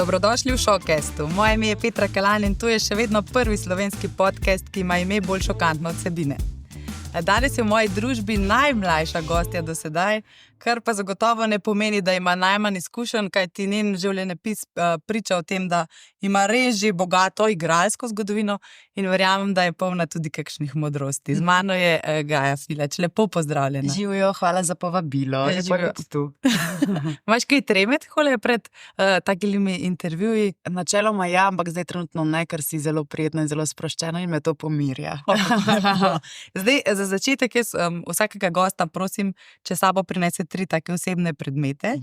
Dobrodošli v Showcastu. Moje ime je Petra Kalan in to je še vedno prvi slovenski podcast, ki ima ime bolj šokantno od vsebine. Danes je v moji družbi najmlajša gostja do sedaj, kar pa zagotovo ne pomeni, da ima najmanj izkušenj, kajti njen življenjepis priča o tem, da ima res že bogato igralsko zgodovino in verjamem, da je polna tudi kakšnih modrosti. Z mano je Gaja Filač. Lepo pozdravljena. Živijo, hvala za povabilo. Lepo biti tu. Imaš kaj treme takole pred takimi intervjuji? Načeloma ja, ampak zdaj trenutno ne, ker si zelo prijetna in zelo sproščena in me to pomirja. Zdaj, za začetek jaz vsakega gosta prosim, če sabo prinese 3 take osebne predmete.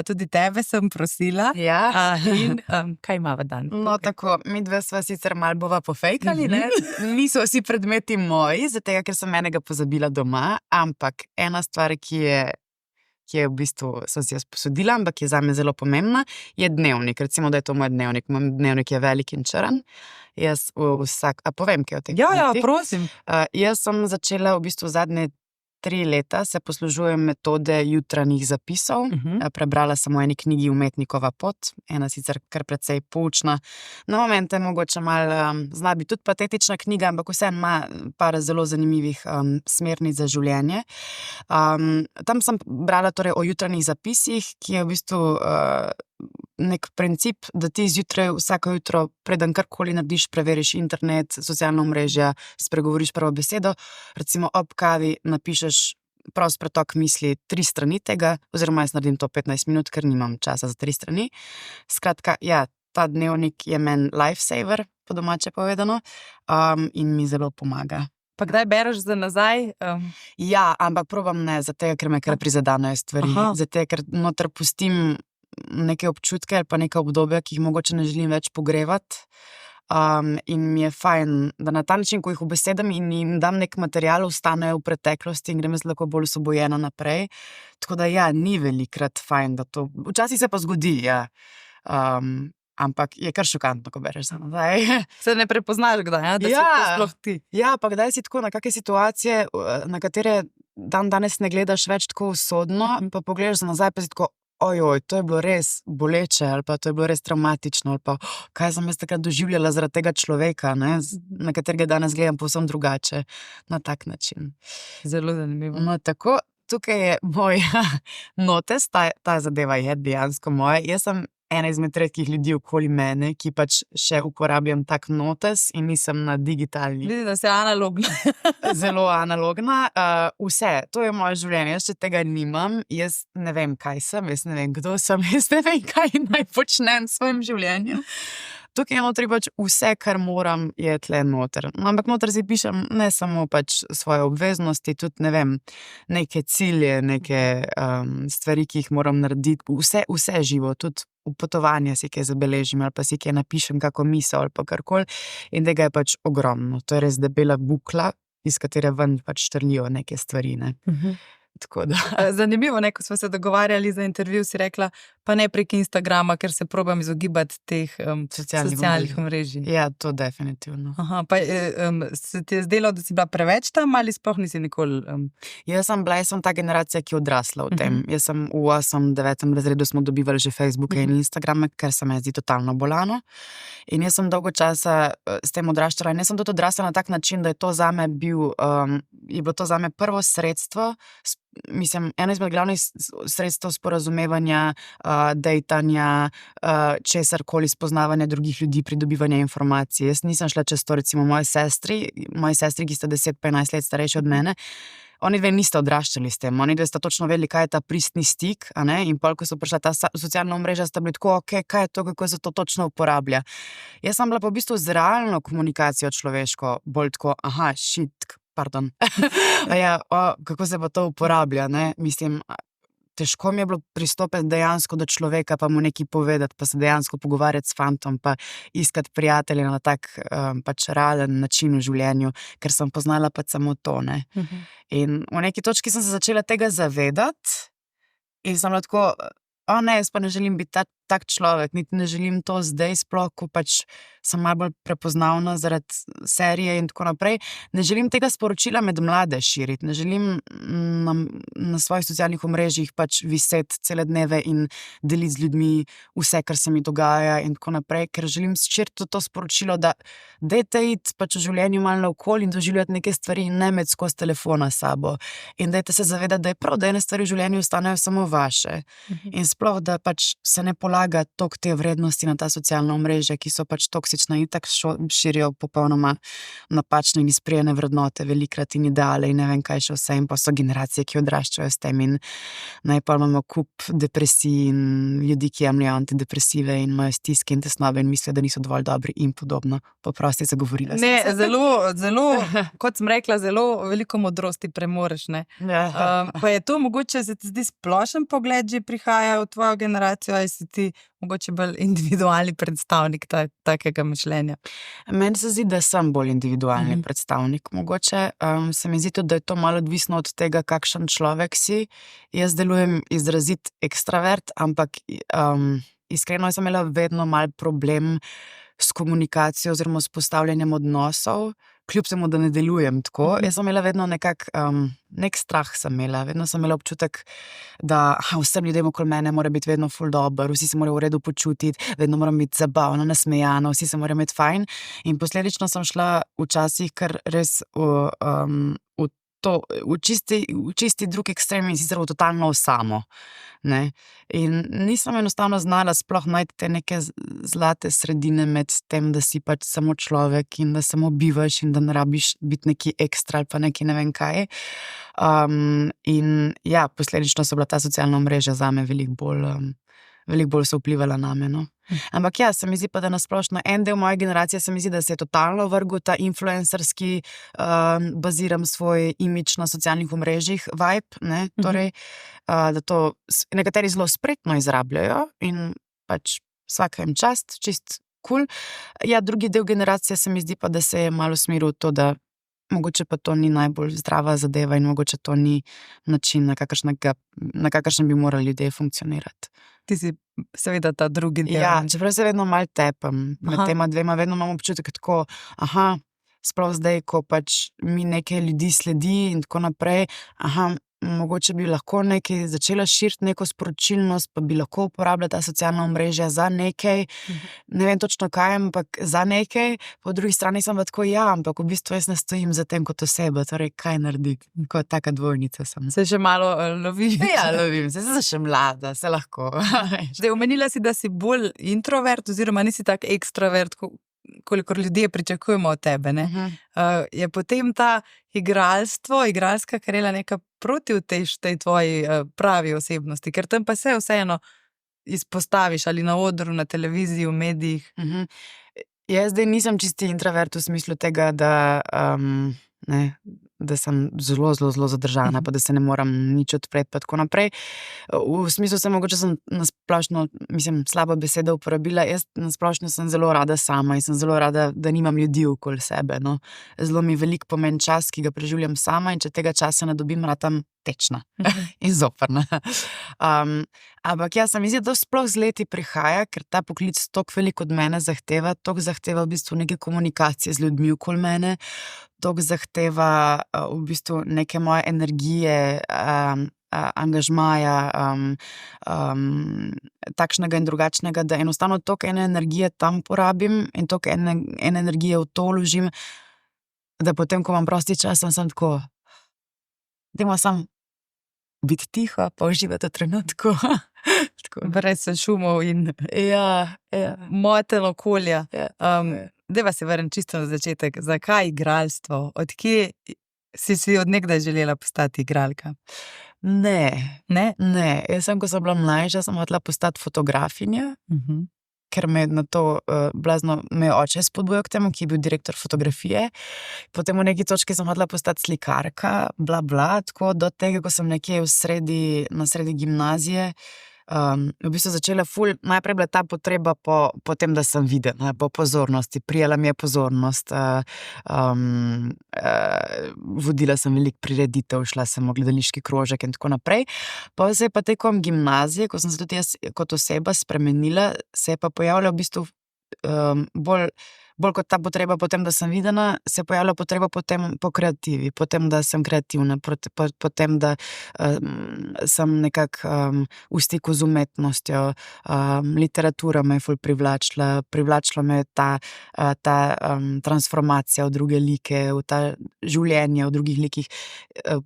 Tudi tebe sem prosila. Ja. In kaj imava dan? No tako, mi dve sva sicer malo bova pofejkali, ne? Niso vsi predmeti moji, zato ker sem enega pozabila doma, ampak ena stvar, ki je v bistvu, sem si jo sposodila, ampak je zame zelo pomembna, je dnevnik. Recimo, da je to moj dnevnik. Moj dnevnik je velik in črn. Jaz povem, kaj o tem? Ja, prosim. Jaz sem začela v bistvu zadnje 3 leta se poslužujem metode jutranjih zapisov. Prebrala sem v eni knjigi Umetnikova pot, ena sicer kar precej poučna. Na momente mogoče malo zna biti tudi patetična knjiga, ampak vseeno ima par zelo zanimivih smernic za življenje. Tam sem brala torej o jutranjih zapisih, ki je v bistvu nek princip, da ti zjutraj vsako jutro, preden karkoli narediš, preveriš internet, socialna omrežja, spregovoriš prvo besedo, recimo ob kavi napišeš prost pretok misli 3 strani tega, oziroma jaz naredim to 15 minut, ker nimam časa za 3 strani. Skratka, ja, ta dnevnik je meni lifesaver, po domače povedano, in mi zelo pomaga. Pa kdaj bereš za nazaj? Ja, ampak probam ne, zato ker me kar prizadanejo stvari. Zato ker noter pustim neke občutke ali pa neka obdobja, ki jih mogoče ne želim več pogrevati. In mi je fajn, da na ta način, ko jih ubesedam in jim dam nek material, ostanejo v preteklosti in grem jaz lahko bolj osvobojena naprej. Tako da ja, ni velikrat fajn, da to... Včasih se pa zgodi, ja. Ampak je kar šokantno, ko bereš za nazaj. Se ne prepoznaš kdaj, da si to sploh ti? Ja, pa kdaj si tako na kakšne situacije, na katere danes ne gledaš več tako usodno, pa pogledaš za nazaj, pa si tako, ojoj, to je bilo res boleče, ali pa to je bilo res traumatično, ali pa kaj sem jaz takrat doživljala zaradi tega človeka, ne, na katerega danes gledam povsem drugače, na tak način. Zelo zanimivo. No, tako, tukaj je moj notes, ta zadeva je dejansko moja. Jaz sem ena izmed redkih ljudi okoli mene, ki pač še uporabljam tak notes in nisem na digitalni. Vidim, da si analogna. Zelo analogna. Vse, to je moje življenje, jaz še tega nimam, jaz ne vem, kaj sem, jaz ne vem, kdo sem, jaz ne vem, kaj naj počnem v svojem življenju. Tukaj je notri pač vse, kar moram, je tle noter. Ampak noter si pišem ne samo pač svoje obveznosti, tudi, ne vem, neke cilje, neke stvari, ki jih moram narediti, vse živo, tudi v potovanje si kaj zabeležim ali pa si kaj napišem, kako misel ali pa karkoli. In tega je pač ogromno. To je res debela bukla, iz katere ven pač štrlijo neke stvari, ne. Tako da. Zanimivo, ne, ko smo se dogovarjali za intervju, si rekla, pa ne prek Instagrama, ker se probam izogibati teh socialnih omrežij. Ja, to definitivno. Pa se ti je zdelo, da si bila preveč tam ali sploh nisi nikoli? Jaz sem ta generacija, ki je odrasla v tem. Jaz sem v 8., 9. razredu smo dobivali že Facebooke in Instagrame, ker se me zdi totalno bolano. In jaz sem dolgo časa s tem odraščala in jaz sem tudi odrasla na tak način, da je to zame je bilo to zame prvo sredstvo, mislim, eno izmed glavnih sredstev sporazumevanja, dejtanja, česarkoli, spoznavanja drugih ljudi, pridobivanja informacij. Jaz nisem šla čez to, recimo moji sestri, ki sta 10-15 let starejši od mene, oni dve nista odraščali s tem, oni dve sta točno vedeli, kaj je ta pristni stik, a ne, in pol, ko so prišla ta socialna omrežja, sta bili tako, okej, kaj je to, kako se to točno uporablja. Jaz sem bila pa v bistvu z realno komunikacijo človeško bolj tako, pardon. Ja, kako se pa to uporablja, ne? Mislim, težko mi je bilo pristopiti dejansko do človeka, pa mu nekaj povedati, pa se dejansko pogovarjati s fantom, pa iskati prijatelje na tak pač realen način v življenju, ker sem poznala pač samo to, ne. In v neki točki sem se začela tega zavedati in sem bila tako, ne, jaz pa ne želim biti tak človek, niti ne želim to zdaj sploh, ko pač sem malo bolj prepoznavna zaradi serije in tako naprej. Ne želim tega sporočila med mlade širiti, ne želim na svojih socialnih omrežjih pač viseti cele dneve in deliti z ljudmi vse, kar se mi dogaja in tako naprej, ker želim širiti to sporočilo, da dajte iti pač v življenju malo naokoli in doživljati neke stvari in ne imeti skozi telefona s sabo. In dajte se zavedati, da je prav, da ene stvari v življenju ostanejo samo vaše. In sploh, da pač se ne polaga toliko te vrednosti na ta socialna omrežja, ki so pač toksična in tako širijo popolnoma napačne in izprijene vrednote, velikrat in ideale in ne vem kaj še vse, in pa so generacije, ki odraščajo s tem in najprej imamo kup depresij in ljudi, ki jemljajo antidepresive in imajo stiske in tesnobe in mislijo, da niso dovolj dobri in podobno. Poprosti, zagovorila sem Ne, se. zelo, kot sem rekla, zelo veliko modrosti premoreš, ne. Pa je to mogoče, se ti zdi splošen pogled že prihaja v tvojo generacijo, ali si ti mogoče bolj individualni predstavnik takega mišljenja? Meni se zdi, da sem bolj individualni predstavnik. Mogoče se mi zdi tudi, da je to malo odvisno od tega, kakšen človek si. Jaz delujem izrazit ekstravert, ampak iskreno sem imela vedno mal problem s komunikacijo oziroma s postavljanjem odnosov, kljub temu, da ne delujem tako. Jaz sem imela vedno nek strah sem imela. Vedno sem imela občutek, da vsem ljudem okoli mene mora biti vedno ful dober, vsi se morajo v redu počutiti, vedno moram biti zabavna, nasmejana, vsi se morajo imeti fajn. In posledično sem šla včasih kar res v čisti drug ekstrem in sicer v totalno osamo. Ne? In nisem enostavno znala sploh najti te neke zlate sredine med tem, da si pač samo človek in da samo bivaš in da ne rabiš biti neki ekstra ali pa neki ne vem kaj. In ja, posledično so bila ta socialna omrežja zame veliko bolj so vplivala name, no. Ampak ja, se mi zdi pa, da nasplošno en del moje generacije se mi zdi, da se je totalno vrgel ta influencerski baziram svoj imidž na socialnih omrežjih vibe, ne, torej, da to nekateri zelo spretno izrabljajo in pač vsaka jim čast, čist cool. Ja, drugi del generacije se mi zdi pa, da se je malo smeril to, da mogoče pa to ni najbolj zdrava zadeva in mogoče to ni način, na kakršen bi morali ljudje funkcionirati. Ti si seveda ta drugi del. Ja, čeprav se vedno malo tepem med tema dvema, vedno imam občutek tako, sploh zdaj, ko pač mi nekaj ljudi sledi in tako naprej, mogoče bi lahko nekaj začela širiti neko sporočilnost, pa bi lahko uporabljala ta socialna omrežja za nekaj, ne vem točno kaj, ampak za nekaj, po drugi strani sem pa tako, ampak v bistvu jaz ne stojim za tem kot oseba, torej kaj narediti, kot taka dvojnica sem. Se že malo loviš? Ja, lovim se, sem še mlada, se lahko. Zdaj, omenila si, da si bolj introvert oziroma nisi tak ekstravert, kolikor ljudje pričakujemo od tebe, ne? Je potem ta igralska karela neka proti v tej tvoji pravi osebnosti, ker tam pa se vseeno izpostaviš ali na odru, na televiziji, v medijih. Jaz zdaj nisem čisti introvert v smislu tega, da sem zelo zadržana, pa da se ne moram nič odpreti, pa tako naprej. V smislu mogoče sem nasplošno, slabo besedo uporabila, jaz nasplošno sem zelo rada sama in sem zelo rada, da nimam ljudi okoli sebe, no. Zelo mi veliko pomeni čas, ki ga preživljam sama in če tega časa ne dobim, ratam tečna in zoprna. Ampak ja, se mi zdi, da sploh z leti prihaja, ker ta poklic toliko veliko od mene zahteva, toliko zahteva v bistvu neke komunikacije z ljudmi okoli mene, toliko zahteva v bistvu neke moje energije, angažmaja, takšnega in drugačnega, da enostavno toliko ene energije tam porabim in toliko ene energije v to vložim, da potem, ko imam prosti čas, sem tako, dajmo samo biti tiho, pa uživati v trenutku. Brez šumov in motenj okolja. Dajva se vrnem čisto na začetek. Zakaj igralstvo? Odkje si od nekdaj želela postati igralka? Ne. Ne? Ne. Jaz sem, ko sem bila mlajša, sem hotela postati fotografinja, ker me na to blazno me oče spodbujal k temu, ki je bil direktor fotografije. Potem v neki točki sem hotela postati slikarka, tako do tega, ko sem nekje na sredi gimnazije v bistvu začela najprej bila ta potreba po tem, da sem videna, po pozornosti, prijela mi je pozornost, vodila sem veliko prireditev, šla sem v gledališki krožek in tako naprej. Pa se je pa tekom gimnazije, ko sem se tudi jaz kot oseba spremenila, se je pa pojavila v bistvu bolj kot ta potreba po tem, da sem videna, se je pojavila potreba po kreativi, po tem, da sem kreativna, po tem, da sem nekako v stiku z umetnostjo. Literatura me je ful privlačila me je ta transformacija v druge like, v ta življenje v drugih likih.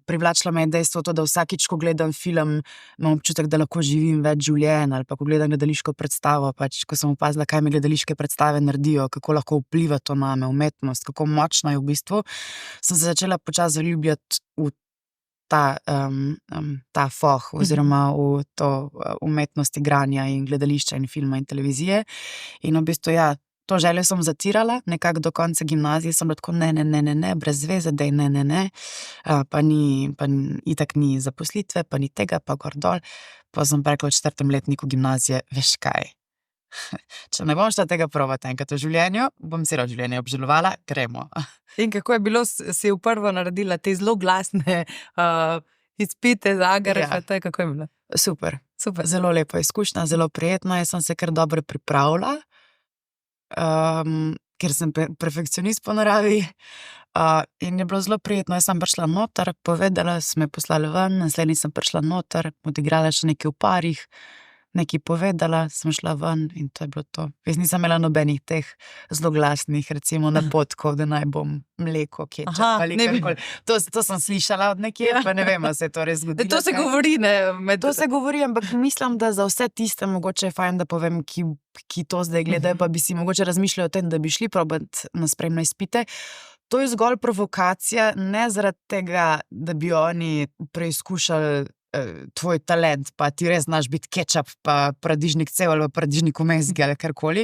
Privlačila me je dejstvo to, da vsakič, ko gledam film, imam občutek, da lahko živim več življenj, ali pa ko gledam gledališko predstavo, pač, ko sem opazila, kaj mi gledališke predstave naredijo, kako lahko vpliva to name, umetnost, kako močna je v bistvu, sem se začela počasi zaljubljati v ta foh oziroma v to umetnost igranja in gledališča in filma in televizije. In v bistvu, ja, to željo sem zatirala, nekako do konca gimnazije sem bila tako ne, brez veze, dej ne, pa itak ni zaposlitve, pa ni tega, pa gor dol. Pa sem pa rekla v 4. letniku gimnazije, veš kaj, če ne bom šla tega probati enkrat v življenju, bom celo življenje obžalovala, gremo. In kako je bilo, si v prvo naredila te zelo glasne izpite za AGRFT, kako je bilo? Super. Zelo lepa izkušnja, zelo prijetno, jaz sem se kar dobro pripravila, ker sem perfekcionist po naravi, in je bilo zelo prijetno. Jaz sem prišla noter, povedala, so me poslali ven, naslednji sem prišla noter, odigrala še nekaj v parih, nekaj povedala, sem šla ven in to je bilo to. Jaz nisem imela nobenih teh zloglasnih, recimo napotkov, da naj bom mleko, kečap ali karkoli. To sem slišala od nekje, pa ne vem, ali se je to res zgodilo. To se govori, ne? To se govori, ampak mislim, da za vse tiste mogoče je fajn, da povem, ki to zdaj gledajo, pa bi si mogoče razmišljali o tem, da bi šli probati na spremne izpite. To je zgolj provokacija, ne zaradi tega, da bi oni preizkušali tvoj talent, pa ti res znaš biti kečap, pa paradižnik cel ali paradižnik v mezgi ali karkoli.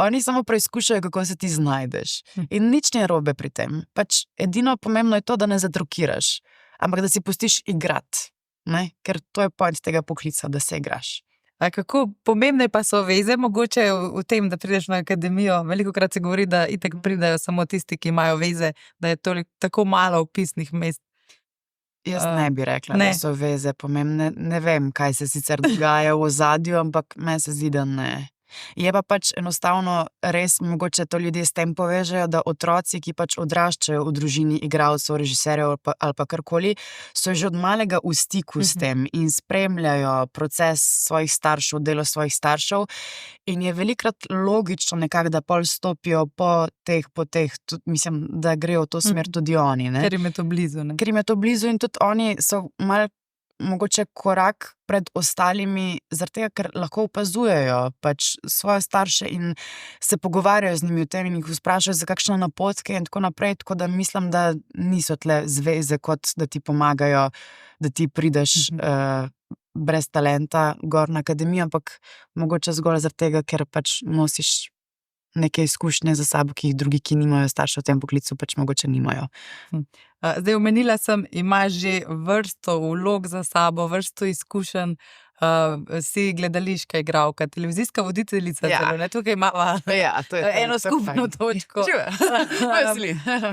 Oni samo preizkušajo, kako se ti znajdeš. In nič ni narobe pri tem. Pač edino pomembno je to, da ne zatrokiraš, ampak da si pustiš igrati, ne? Ker to je point tega poklica, da se igraš. A kako pomembne pa so veze mogoče v tem, da prideš na akademijo? Velikokrat se govori, da itak pridejo samo tisti, ki imajo veze, da je tako malo vpisnih mest. Jaz ne bi rekla, da so veze pomembne. Ne vem, kaj se sicer dogaja v ozadju, ampak meni se zdi, da ne. Je pa pač enostavno res, mogoče to ljudje s tem povežejo, da otroci, ki pač odraščajo v družini igralcev, režiserjev ali pa karkoli, so že od malega v stiku s tem in spremljajo proces svojih staršev, delo svojih staršev, in je velikokrat logično nekako, da pol stopijo po teh poteh, mislim, da grejo v to smer tudi oni, ne? Ker jim je to blizu, ne? Ker jim je to blizu in tudi oni so malo mogoče korak pred ostalimi, zaradi tega, ker lahko opazujejo pač svoje starše in se pogovarjajo z njimi o tem in jih vprašajo za kakšne napotke in tako naprej, tako da mislim, da niso tle zveze, kot da ti pomagajo, da ti prideš brez talenta gor na akademijo, ampak mogoče zgolj zaradi tega, ker pač nosiš neke izkušnje za sabo, ki jih drugi, ki nimajo staršev v tem poklicu, pač mogoče nimajo. Zdaj omenila sem, imaš že vrsto vlog za sabo, vrsto izkušenj, si gledališka igralka, televizijska voditeljica, celo, ne? Tukaj imamo eno skupno točko.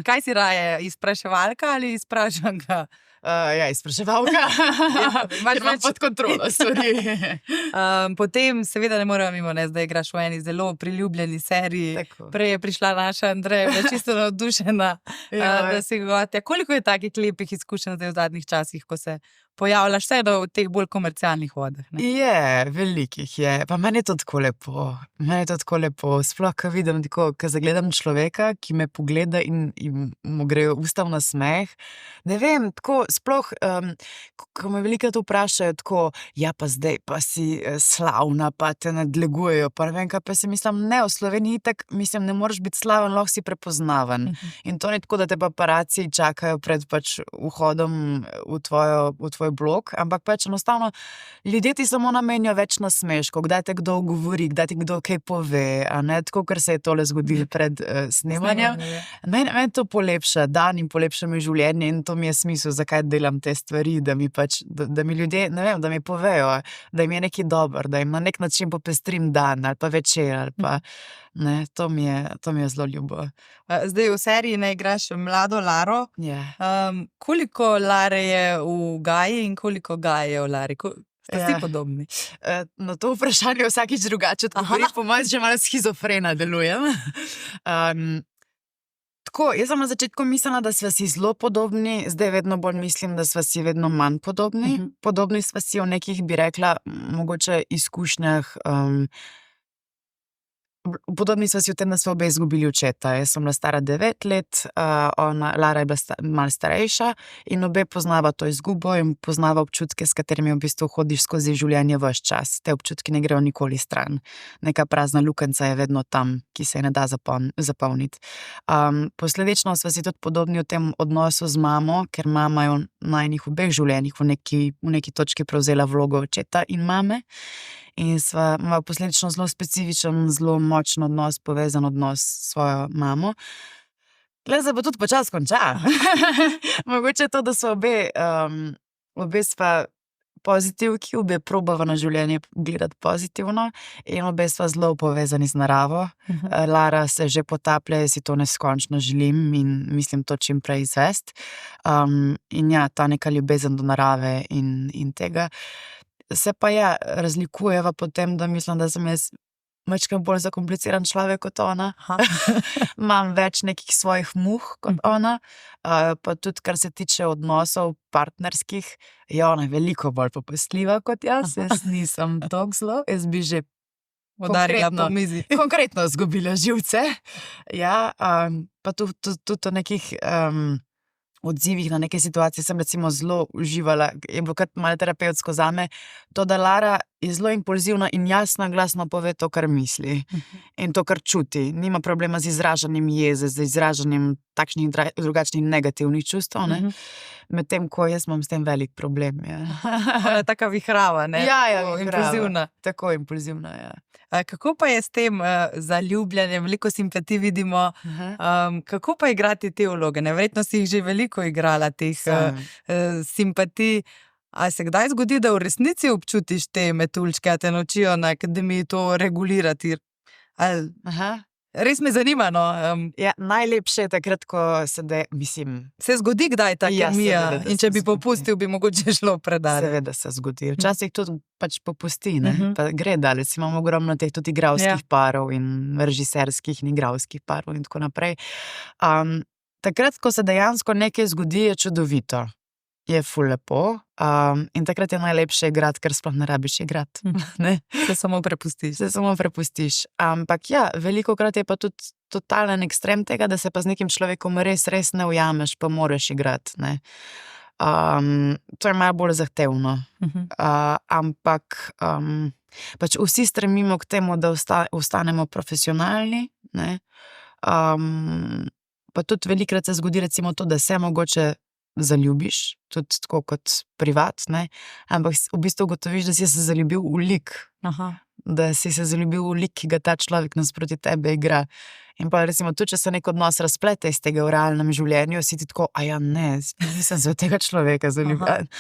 Kaj si raje, izpraševalka ali izprašanka? Izpraševalka. Ker imam pod kontrolo stvari. Potem seveda ne moremo mimo, da igraš v eni zelo priljubljeni seriji. Tako. Prej je prišla naša Andreja, bila čisto navdušena, da si gostja. Koliko je takih lepih izkušenj zdaj v zadnjih časih, ko se pojavljaš vse v teh bolj komercialnih vodah? Je, velikih je. Pa meni je to tako lepo. Sploh, ko vidim, ko zagledam človeka, ki me pogleda in mu grejo usta v nasmeh. Ne vem, tako, sploh, ko me velikokrat vprašajo tako, ja pa zdaj pa si slavna, pa te nadlegujejo, pa ne vem, kaj pa si mislim, ne, v Sloveniji tak, mislim, ne moreš biti slaven, lahko si prepoznaven. In to ni tako, da te paparaci čakajo pred pač vhodom v tvoj svoj blog, ampak pač enostavno ljudje ti samo namenijo več nasmeškov, kdaj te kdo govori, kdaj ti kdo kaj pove, a ne, tako, ker se je tole zgodilo pred snemanjem. Meni to polepša dan in polepša mi življenje in to mi je smisel, zakaj delam te stvari, da mi pač, da mi ljudje, ne vem, da mi povejo, da jim je nekaj dober, da jim na nek način popestrim dan ali pa večer ali pa, ne, to mi je zelo ljubo. Zdaj v seriji ne igraš mlado Laro. Koliko Lare je v Gaji in koliko Gaje je v Lari? Ste si podobni? Na to vprašanje vsakič drugače odgovorim, po mojem že malo schizofrena delujem. Tako, jaz sem na začetku mislila, da sva si zelo podobni, zdaj vedno bolj mislim, da sva si vedno manj podobni. Podobni sva si v nekih, bi rekla, mogoče izkušnjah. Podobni sva si v tem, da sva obe izgubili očeta. Jaz sem bila stara 9 let, Lara je bila malo starejša in obe poznava to izgubo in poznava občutke, s katerimi v bistvu hodiš skozi življenje ves čas. Te občutki ne grejo nikoli stran. Neka prazna lukenca je vedno tam, ki se je ne da zapolniti. Posledično sva si tudi podobni v tem odnosu z mamo, ker mama je v najinih obeh življenjih v neki točki prevzela vlogo očeta in mame. In sva imela posledično zelo specifičen, zelo močen odnos, povezan odnos s svojo mamo. Glej, se pa tudi počasi konča. Mogoče to, da so obe sva pozitivki, obe probava na življenje gledati pozitivno in obe sva zelo povezani z naravo. Lara se že potaplja, jaz si to neskončno želim in mislim to čim prej izvesti. In ja, ta neka ljubezen do narave in tega. Se pa ja, razlikujeva po tem, da mislim, da sem jaz majčkeno bolj zakompliciran človek kot ona. Imam več nekih svojih muh kot ona, pa tudi kar se tiče odnosov partnerskih, je ona veliko bolj popustljiva kot jaz. Jaz nisem tako zelo, jaz bi že udarila po mizi. Konkretno zgubila živce. Ja, pa tudi o nekih odzivih na neke situacije sem recimo zelo uživala, je bilo kar malo terapevtsko zame, to, da Lara je zelo impulzivna in jasno glasno pove to, kar misli in to, kar čuti. Nima problema z izražanjem jeze, z izražanjem takšnih drugačnih negativnih čustev, ne. Medtem ko jaz imam s tem velik problem, ja. Ona je taka vihrava, ne? Ja, impulzivna. Tako impulzivna, ja. Kako pa je s tem zaljubljanjem, veliko simpatij vidimo, kako pa igrati te vloge? Verjetno si jih že veliko igrala, teh simpatij. A se kdaj zgodi, da v resnici občutiš te metuljčke, a te naučijo na akademiji to regulirati? Res me zanima, no. Ja, najlepše je takrat, ko se zgodi kdaj ta kemija, seveda, in če bi popustil, bi mogoče šlo predaleč. Seveda se zgodi. Včasih tudi pač popusti, ne, pa gre daleč. Imamo ogromno teh tudi igralskih parov in režiserskih in igralskih parov in tako naprej. Takrat, ko se dejansko nekaj zgodi, je čudovito. Je ful lepo, in takrat je najlepše igrati, ker sploh ne rabiš igrati. Se samo prepustiš. Ampak ja, velikokrat je pa tudi totalen ekstrem tega, da se pa z nekim človekom res ne ujameš, pa moraš igrati, ne. To je malo bolj zahtevno. Ampak pač vsi stremimo k temu, da ostanemo profesionalni, ne. Pa tudi velikokrat se zgodi recimo to, da se mogoče zaljubiš, tudi tako kot privat, ne, ampak v bistvu ugotoviš, da si se zaljubil v lik. Da si se zaljubil v lik, ki ga ta človek nasproti tebe igra. In pa recimo tudi, če se nek odnos razplete iz tega v realnem življenju, si ti tako, nisem se v tega človeka zaljubil.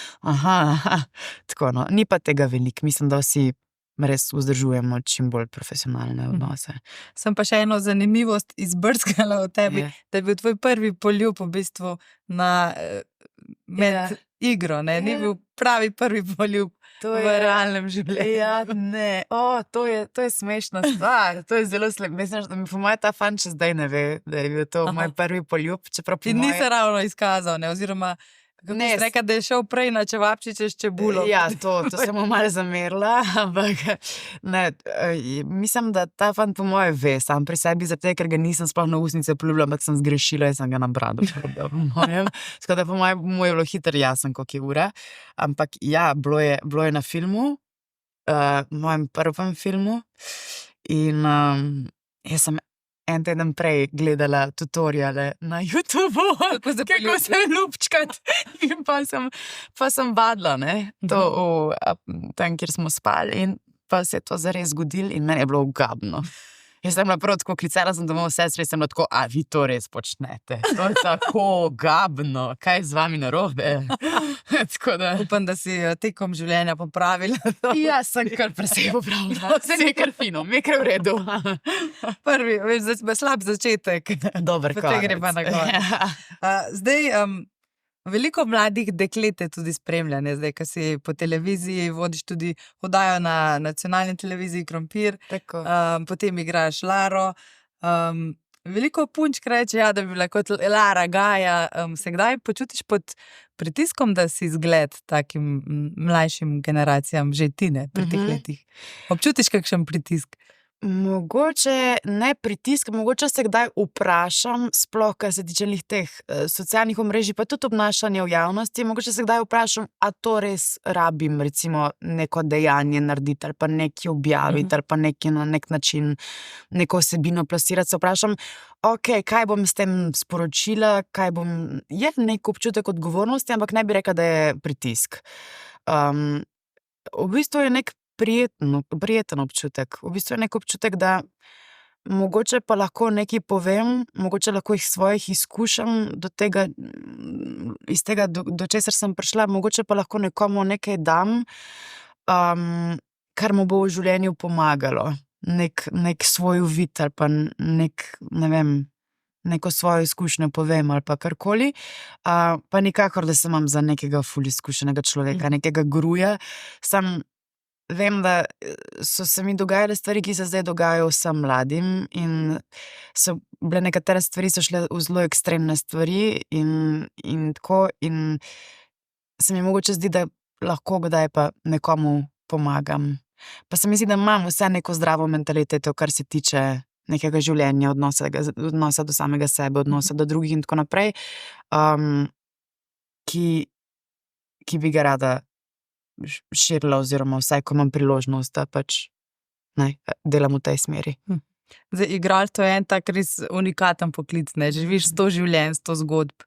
Tako, no, ni pa tega veliko, mislim, da vsi res vzdržujemo čim bolj profesionalne odnose. Sem pa še eno zanimivost izbrskala o tebi, da je bil tvoj prvi poljub v bistvu med igro, ne? Ni bil pravi prvi poljub v realnem življenju. Ja, ne, to je smešna stvar, to je zelo mislim, da mi po moje ta fan še zdaj ne ve, da je bil to moj prvi poljub, čeprav po moje... Ti nisi ravno izkazal, ne, oziroma... Kako si rekla, da je šel prej na čevapčiče s čebulo? Ja, to sem mu malo zamerila, ampak ne, mislim, da ta fant po moje ve, sam pri sebi, zato ker ga nisem sploh na usnice poljubila, ampak sem zgrešila in sem ga na brado poljubila po mojem. Tako da po mojem mu je bilo hitro jasno, koliko je ura. Ampak ja, bilo je na filmu, mojem prvem filmu in jaz sem en teden prej gledala tutoriale na YouTubu, kako se ljubčkati. In pa sem vadila, ne, to tam, kjer smo spali, in pa se je to zares zgodilo in meni je bilo ugabno. Jaz sem napravo tako klicala sem domov sestri, sem bila tako, a vi to res počnete? To je tako gabno, kaj je z vami narobe? Tako da... Upam, da si tekom življenja popravila. Ja, sem kar presej popravila. Se je kar fino, mi je kar v redu. Prvi, veš, slab začetek. Dober konec. Potem gre pa na gore. Zdaj, veliko mladih deklet je tudi spremljanje, zdaj, ko si po televiziji, vodiš tudi oddajo na nacionalni televiziji Krompir, Tako. potem igraš Laro. Veliko punčk reče, ja, da bi bila kot Lara Gaja. Se kdaj počutiš pod pritiskom, da si zgled takim mlajšim generacijam, že ti ne, pri teh letih? Občutiš kakšen pritisk? Mogoče ne pritisk, mogoče se kdaj vprašam, sploh, kar se tiče teh socialnih omrežij, pa tudi obnašanja v javnosti, mogoče se kdaj vprašam, a to res rabim, recimo, neko dejanje narediti ali pa nekaj objaviti ali pa nekaj na nek način, neko osebino plasirati. Se vprašam, ok, kaj bom s tem sporočila, je nek občutek odgovornosti, ampak ne bi rekla, da je pritisk. V bistvu je nek prijeten občutek. V bistvu je nek občutek, da mogoče pa lahko nekaj povem, mogoče lahko svojih izkušenj iz tega, do česar sem prišla, mogoče pa lahko nekomu nekaj dam, kar mu bo v življenju pomagalo. Nek svoj uvid ali pa ne vem, neko svojo izkušnjo povem ali pa karkoli, pa nikakor, da se imam za nekega ful izkušenega človeka, nekega guruja. Vem, da so se mi dogajale stvari, ki se zdaj dogajajo vsem mladim, in so bile nekatere stvari, so šle v zelo ekstremne stvari in tako, in se mi mogoče zdi, da lahko kdaj pa nekomu pomagam. Pa se mi zdi, da imam vse neko zdravo mentaliteto, kar se tiče nekega življenja, odnosa do samega sebe, odnosa do drugih in tako naprej, ki bi ga rada širila, oziroma vsaj, ko imam priložnost, da pač delam v tej smeri. Zdaj, igralstvo je en tak res unikaten poklic, ne? Živiš 100 življenj, 100 zgodb.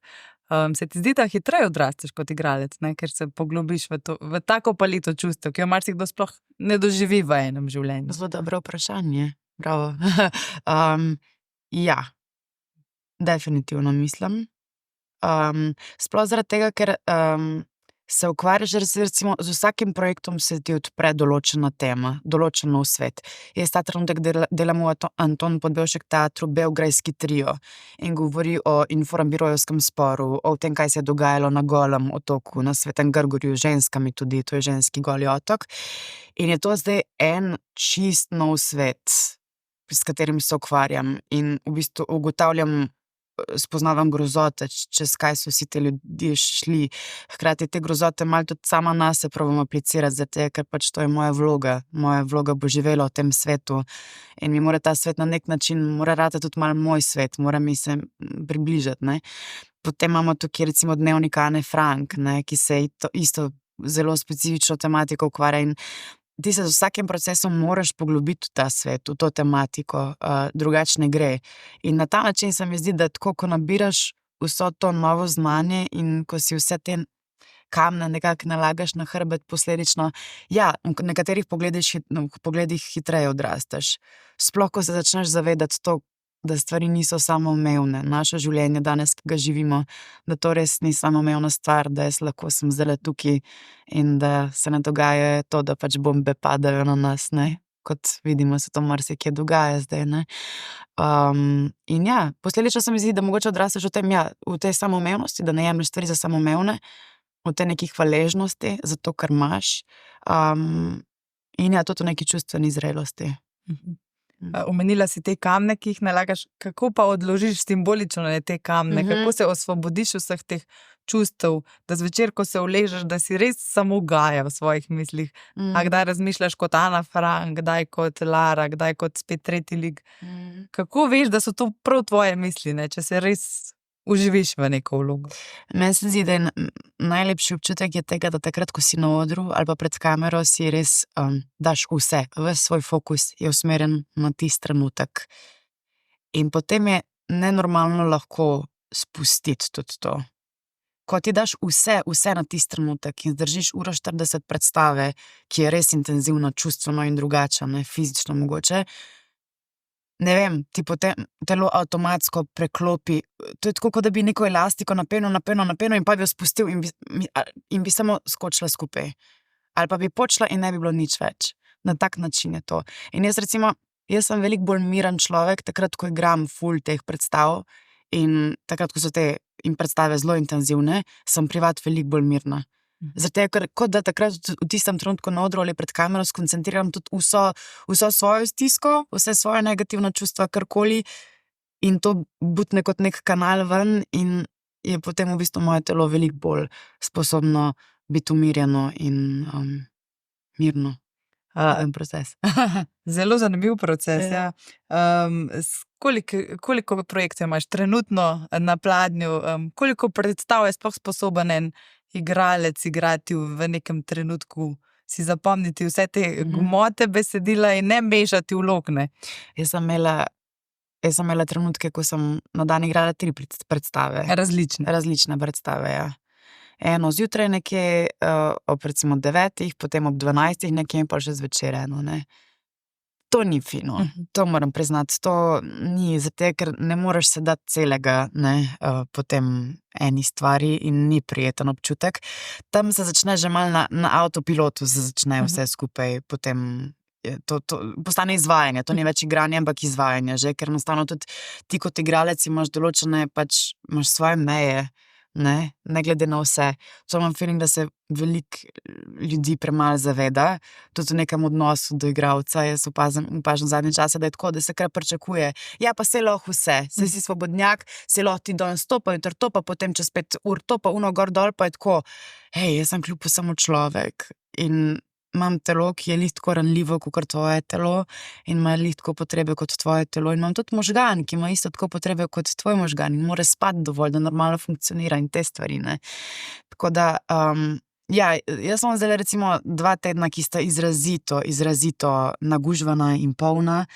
Se ti zdi, da hitreje odrasteš kot igralec, ne? Ker se poglobiš v tako palito čustev, ki jo marsikdo sploh ne doživi v enem življenju? Zelo dobro vprašanje. Bravo. Ja, definitivno mislim. Sploh zaradi tega, ker se ukvarjaš, recimo, z vsakim projektom se ti odpre določena tema, določen nov svet. Jaz ta trenutek delam v Anton Podbevšek teatru Beograjski trio in govori o informbirojevskem sporu, o tem, kaj se je dogajalo na Golem otoku, na Svetem Grgorju, ženskami tudi, to je ženski Goli otok. In je to zdaj en čist nov svet, s katerim se ukvarjam in v bistvu ugotavljam, spoznavam grozote, čez kaj so vsi te ljudje šli. Hkrati te grozote malo tudi sama nase probam aplicirati, zato ker pač to je moja vloga. Moja vloga bo živela v tem svetu in mi mora ta svet na nek način, mora ratati tudi malo moj svet, mora mi se približati, ne. Potem imamo tukaj recimo Dnevnik Ane Frank, ne, ki se isto zelo specifično tematiko ukvarja in ti se z vsakim procesom moraš poglobiti v ta svet, v to tematiko, drugače ne gre. In na ta način se mi zdi, da tako, ko nabiraš vso to novo znanje in ko si vse te kamne nekako nalagaš na hrbet posledično, ja, v nekaterih pogledih hitreje odrasteš. Sploh, ko se začneš zavedati to, da stvari niso samoumevne. Naše življenje danes, ki ga živimo, da to res ni samoumevna stvar, da jaz lahko sem zdajle tukaj in da se ne dogaja to, da pač bombe padajo na nas, ne. Kot vidimo, se to marsikje dogaja zdaj, ne. In ja, posledično se mi zdi, da mogoče odrasteš v tem, ja, v tej samoumevnosti, da ne jemlješ stvari za samoumevne, v tej neki hvaležnosti za to, kar imaš. In ja, tudi v neki čustveni zrelosti. Omenila si te kamne, ki jih nalagaš, kako pa odložiš simbolično na te kamne, kako se osvobodiš vseh teh čustev, da zvečer, ko se uležeš, da si res samo Gaja v svojih mislih. A kdaj razmišljaš kot Ana Frank, kdaj kot Lara, kdaj kot spet tretji lik. Kako veš, da so to prav tvoje misli, ne, če se res uživiš v neko vlogo? Meni se zdi, da je najlepši občutek je tega, da takrat, ko si na odru ali pa pred kamero, si res daš vse, ves svoj fokus je usmerjen na tisti trenutek. In potem je nenormalno lahko spustiti tudi to. Ko ti daš vse na tisti trenutek in zdržiš 1:40 predstave, ki je res intenzivna, čustveno in drugače, ne, fizično mogoče, ne vem, ti potem telo avtomatsko preklopi. To je tako, kot da bi neko elastiko napeno in pa bi jo spustil in bi samo skočila skupaj. Ali pa bi počela in ne bi bilo nič več. Na tak način je to. In jaz sem veliko bolj miren človek, takrat, ko igram ful teh predstav in takrat, ko so te in predstave zelo intenzivne, sem privat veliko bolj mirna. Zaradi tega, ker kot da takrat v tistem trenutku na odru ali pred kamero skoncentriram tudi vso svojo stisko, vse svoje negativne čustva, karkoli, in to butne kot nek kanal ven in je potem v bistvu moje telo veliko bolj sposobno biti umirjeno in mirno. En proces. Zelo zanimiv proces, Ja. ja. Koliko projektov imaš trenutno na pladnju, koliko predstav je sploh sposoben en igralec igrati v nekem trenutku, si zapomniti vse te gmote besedila in ne mešati vlog, ne? Jaz sem imela trenutke, ko sem na dan igrala 3 predstave. Različne predstave, ja. Eno zjutraj nekje, ob recimo 9, potem ob 12 nekje in pol še zvečer eno, ne. To ni fino, to moram priznati, to ni, zato ker ne moreš se dati celega, ne, potem eni stvari in ni prijeten občutek. Tam se začne že malo na avtopilotu se začne vse skupaj, potem je to postane izvajanje, to ni več igranje, ampak izvajanje že, ker enostavno tudi ti kot igralec imaš določene, pač imaš svoje meje, ne glede na vse. To imam feeling, da se veliko ljudi premalo zaveda, tudi v nekem odnosu do igralca. Jaz opažam zadnje čase, da je tako, da se kar pričakuje. Ja, pa saj lahko vse, saj si svobodnjak, saj lahko ti danes to, pa jutri to, pa potem čez 5 ur to, pa ono gor dol, pa je tako. Hej, jaz sem kljub samo človek in imam telo, ki je lih tako ranljivo kakor tvoje telo in ima lih tako potrebe kot tvoje telo in imam tudi možgan, ki ima isto tako potrebe kot tvoj možgan in mora spati dovolj, da normalno funkcionira in te stvari, ne. Tako da, ja, jaz sem zdaj recimo 2 tedna, ki sta izrazito nagužvana in polna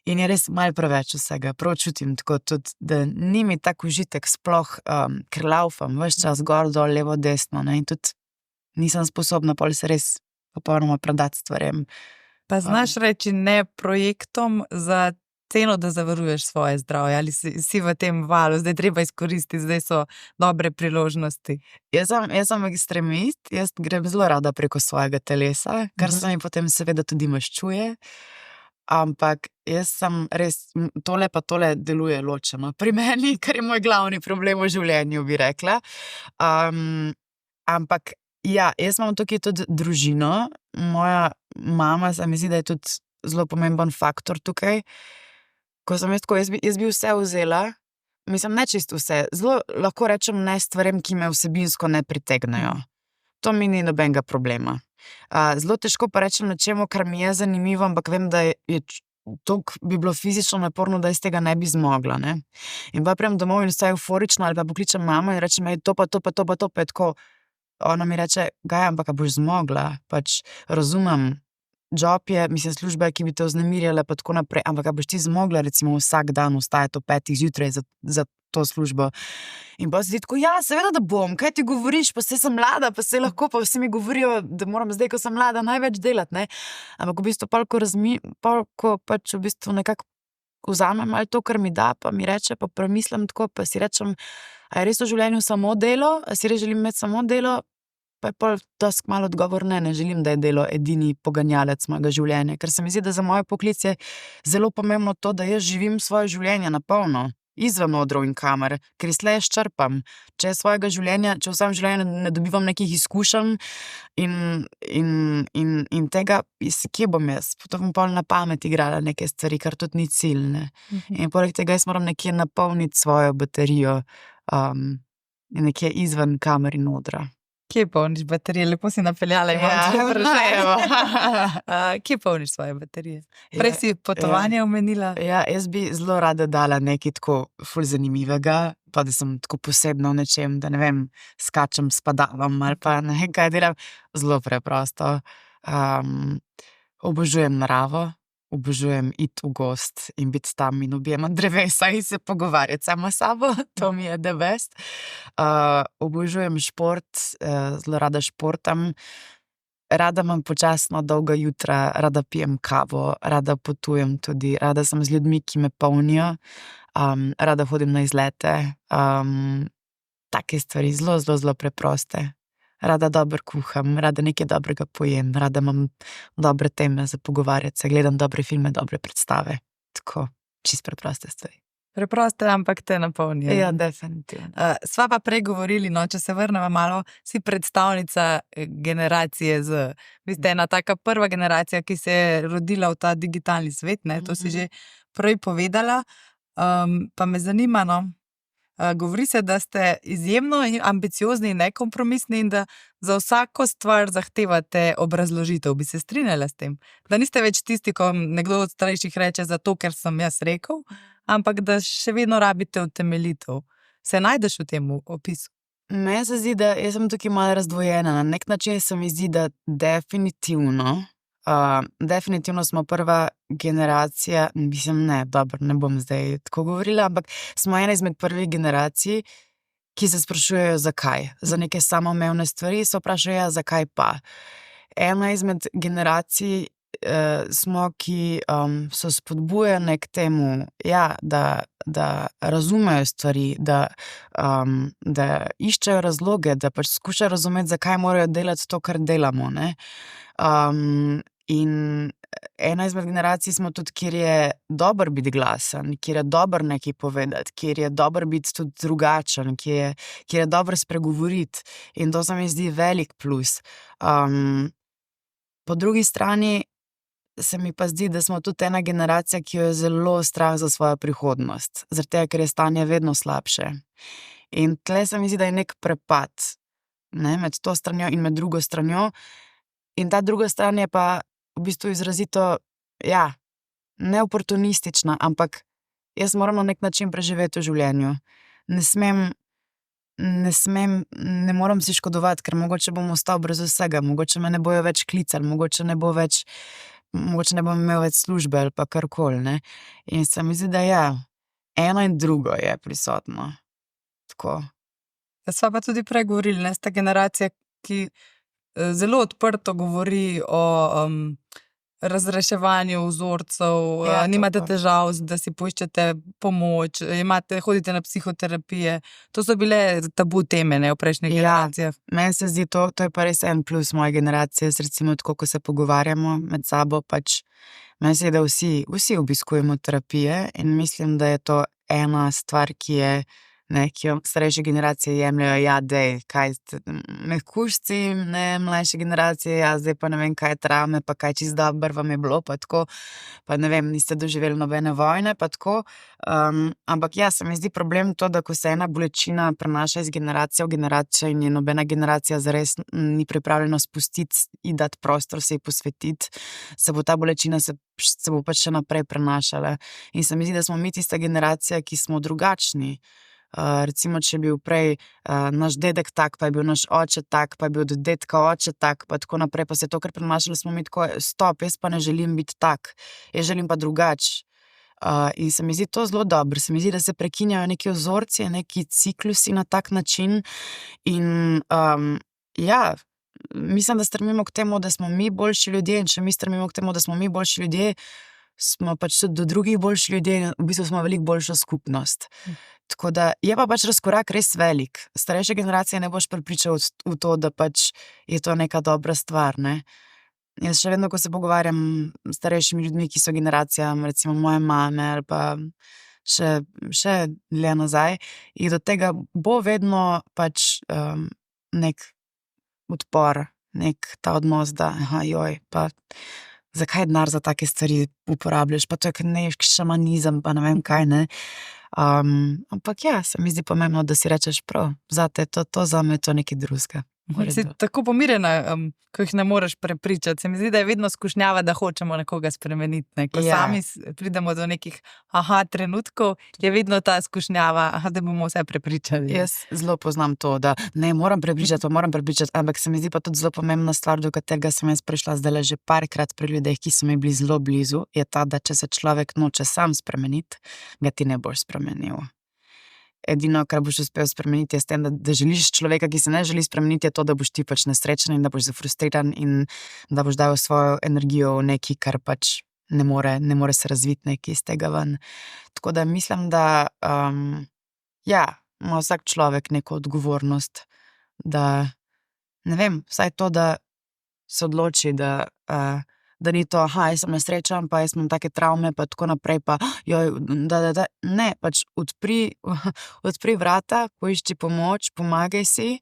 in je res malo preveč vsega. Prav čutim tako tudi, da ni mi tak užitek sploh, ker laufam ves čas gor, dol, levo, desno, ne, in tudi nisem sposobna pol se res popolnoma predati stvarem. Pa znaš reči ne projektom za ceno, da zavaruješ svoje zdravje, ali si v tem valu, zdaj treba izkoristiti, zdaj so dobre priložnosti? Jaz sem ekstremist, jaz grem zelo rada preko svojega telesa, kar se mi potem seveda tudi maščuje, ampak jaz sem res, tole deluje ločeno pri meni, kar je moj glavni problem v življenju, bi rekla. Ampak ja, jaz imam tukaj tudi družino, moja mama se mi zdi, da je tudi zelo pomemben faktor tukaj. Ko sem jaz tako, jaz bi vse vzela, mislim, ne čisto vse, zelo lahko rečem ne stvarem, ki me vsebinsko ne pritegnejo. To mi ni nobenega problema. Zelo težko pa rečem nečemu, kar mi je zanimivo, ampak vem, da je toliko bi bilo fizično naporno, da jaz tega ne bi zmogla, ne. In pa pridem domov in vse euforično ali pa pokličem mamo in rečem, to pa je tako. Ona mi reče, Gaja, ampak a boš zmogla, pač razumem, job je, mislim, služba je, ki bi te vznemirjala pa tako naprej, ampak a boš ti zmogla recimo vsak dan vstajati ob 5 zjutraj za to službo. In pa se ti tako, ja, seveda, da bom, kaj ti govoriš, pa saj sem mlada, pa saj lahko, pa vsi mi govorijo, da moram zdaj, ko sem mlada, največ delati, ne. Ampak v bistvu ko pač v bistvu nekako vzamem ali to, kar mi da, pa mi reče, pa premislim tako, pa si rečem, a je res v življenju samo delo, a si res želim imeti samo delo, pa je pol dosti kmalu odgovor, ne želim, da je delo edini poganjalec mojega življenja, ker se mi zdi, da za moj poklic je zelo pomembno to, da jaz živim svoje življenje na polno, izven odrov in kamer, ker slej črpam. Če v svojem življenju ne dobivam nekih izkušenj in tega, kje bom jaz? To bom pol na pamet igrala neke stvari, kar tudi ni cilj, ne. In poleg tega jaz moram nekje napolniti svojo baterijo, nekje izven kamer in odra. Kje polniš baterije? Lepo si napeljala, imam to vprašanje. Kje polniš svoje baterije? Prej si potovanje omenila. Ja, jaz bi zelo rada dala nekaj tako ful zanimivega, pa da sem tako posebno v nečem, da ne vem, skačem, spadavam ali pa ne vem, kaj delam. Zelo preprosto. Obožujem naravo, obožujem iti v gost in biti tam in objemati drevesa in se pogovarjati sama s sabo, to mi je the best. Obožujem šport, zelo rada športam. Rada imam počasno dolga jutra, rada pijem kavo, rada potujem tudi, rada sem z ljudmi, ki me polnijo, rada hodim na izlete, take stvari, zelo, zelo, zelo preproste. Rada dobro kuham, rada nekaj dobrega pojem, rada imam dobre teme za pogovarjati se, gledam dobre filme, dobre predstave. Tako, čisto preproste stvari. Preproste, ampak te napolnijo. Ja, definitivno. Sva pa prej govorili, no, če se vrnemo malo, si predstavnica generacije Z. Vi ste ena taka prva generacija, ki se je rodila v ta digitalni svet, ne? To si že prej povedala. Pa me zanima, no, govori se, da ste izjemno ambiciozni in nekompromisni in da za vsako stvar zahtevate obrazložitev. Bi se strinjala s tem? Da niste več tisti, ko nekdo od starejših reče zato, ker sem jaz rekel, ampak da še vedno rabite utemeljitev. Se najdeš v tem opisu? Meni se zdi, da jaz sem tukaj malo razdvojena. Na nek način se mi zdi, da definitivno smo prva generacija, mislim, ne bom zdaj tako govorila, ampak smo ena izmed prvih generacij, ki se sprašujejo, zakaj. Za neke samoumevne stvari se vprašajo, zakaj pa. Ena izmed generacij smo, ki so spodbujene k temu, ja, da razumejo stvari, da iščejo razloge, da pač skušajo razumeti, zakaj morajo delati to, kar delamo, ne. In ena izmed generacij smo tudi, kjer je dobro biti glasen, kjer je dobro nekaj povedati, kjer je dobro biti tudi drugačen, kjer je dobro spregovoriti. In to se mi zdi velik plus. Po drugi strani se mi pa zdi, da smo tudi ena generacija, ki jo je zelo strah za svojo prihodnost. Zaradi tega, ker je stanje vedno slabše. In tle se mi zdi, da je nek prepad, ne, med to stranjo in med drugo stranjo. In ta druga stran je pa v bistvu izrazito, ja, ne oportunistična, ampak jaz moram na nek način preživeti v življenju. Ne moram si škodovati, ker mogoče bom ostal brez vsega, mogoče me ne bojo več klicali, mogoče ne bom imel več službe ali pa karkoli, ne. In se mi zdi, da ja, eno in drugo je prisotno. Tako. Sva pa tudi prej govorili, ne, sta generacija, ki zelo odprto govori o razreševanju vzorcev, Ja, nimate tako. težav, da si poiščete pomoč, hodite na psihoterapije. To so bile tabu teme, ne, v prejšnjih Ja. generacijah. Meni se zdi to je pa res en plus moje generacije. Jaz recimo tako, ko se pogovarjamo med sabo, pač meni se zdi, da vsi obiskujemo terapije in mislim, da je to ena stvar, ki jo starejše generacije jemljejo, ja, dej, kaj ste, mehkužci, ne, mlajše generacije, ja, zdaj pa ne vem, kaj travme, pa kaj čisto dobro vam je bilo, pa tako, pa ne vem, niste doživeli nobene vojne, pa tako. Ampak ja, se mi zdi problem to, da ko se ena bolečina prenaša iz generacije v generacijo in je nobena generacija zares ni pripravljena spustiti in dati prostor se ji posvetiti, se bo ta bolečina se bo pač še naprej prenašala. In se mi zdi, da smo mi tista generacija, ki smo drugačni. Recimo, če je bil prej naš dedek tak, pa je bil naš oče tak, pa je bil od dedka oče tak, pa tako naprej, pa se je to kar prenašalo, smo mi tako, stop, jaz pa ne želim biti tak, jaz želim pa drugače. In se mi zdi to zelo dobro, se mi zdi, da se prekinjajo neki vzorci, neki ciklusi na tak način in ja, mislim, da stremimo k temu, da smo mi boljši ljudje in če mi stremimo k temu, da smo mi boljši ljudje, smo pač tudi do drugih boljši ljudje in v bistvu smo veliko boljša skupnost. Tako da je pa pač razkorak res velik. Starejše generacije ne boš prepričal v to, da pač je to neka dobra stvar, ne. Jaz še vedno, ko se pogovarjam s starejšimi ljudmi, ki so generacija, recimo moje mame ali pa še dlje nazaj, in do tega bo vedno pač nek odpor, nek ta odnos, da pa zakaj denar za take stvari uporabljaš, pa to je nek šamanizem, pa ne vem kaj, ne. Ampak ja, se mi zdi pomembno, da si rečeš prav, zate je to zame je to nekaj drugega. Si tako pomirjena, ko jih ne moreš prepričati. Se mi zdi, da je vedno skušnjava, da hočemo nekoga spremeniti. Ne? Ko sami pridemo do nekih trenutkov, je vedno ta skušnjava, da bomo vse prepričali. Jaz zelo poznam to, da ne moram prepričati, ampak se mi zdi pa tudi zelo pomembna stvar, do katerega sem jaz prišla zdaj že parkrat pri ljudeh, ki so mi bili zelo blizu, je ta, da če se človek noče sam spremeniti, ga ti ne boš spremenil. Edino, kar boš uspel spremeniti, je s tem, da želiš človeka, ki se ne želi spremeniti, je to, da boš ti pač nesrečen in da boš zafrustriran in da boš dal svojo energijo v nekaj, kar pač ne more se razviti nekaj iz tega ven. Tako da mislim, da ima vsak človek neko odgovornost, da ne vem, vsaj to, da se odloči, da ni to, jaz sem nesrečen, pa jaz imam take travme, pa tako naprej, pa ne, pač odpri vrata, poišči pomoč, pomagaj si,